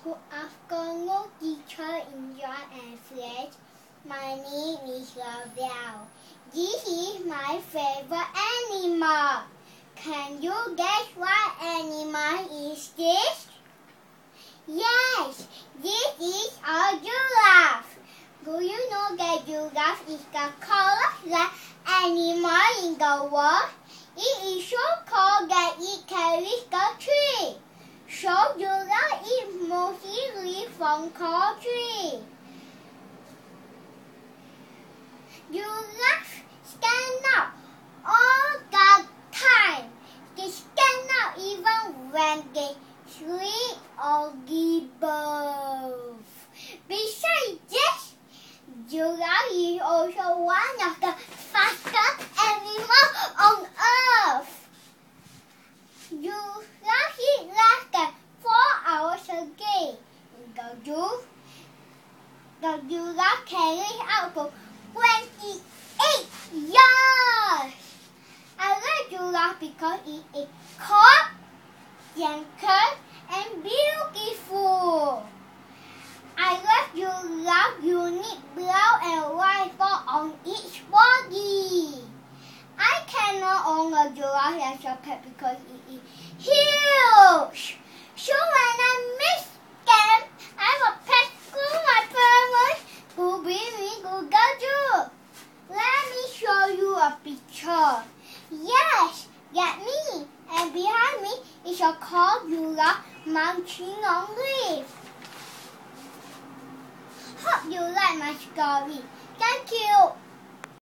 Good afternoon, teacher, enjoy and friends. My name is Rehearsal. This is my favorite animal. Can you guess what animal is this? Yes, this is a giraffe. Do you know that giraffe is the colorless animal in the world? It is so cold that it carries the tree. So giraffe eat mostly leaves from cold trees. Giraffes stand up all the time. They stand up even when they sleep or give birth. Besides this, giraffe is also one of the fastest animals on earth. Giraffe eat less than 4 hours a day. The giraffe can live up to 28 years. I like giraffe because it is calm, gentle, and beautiful. I love giraffe's unique brown and white spots on its body. I cannot own a giraffe as a pet because it is huge. So when I miss them, I will pet through my parents who bring me to the zoo. Let me show you a picture. Yes, that's me. And behind me is a cold giraffe munching on leaves. Hope you like my story. Thank you.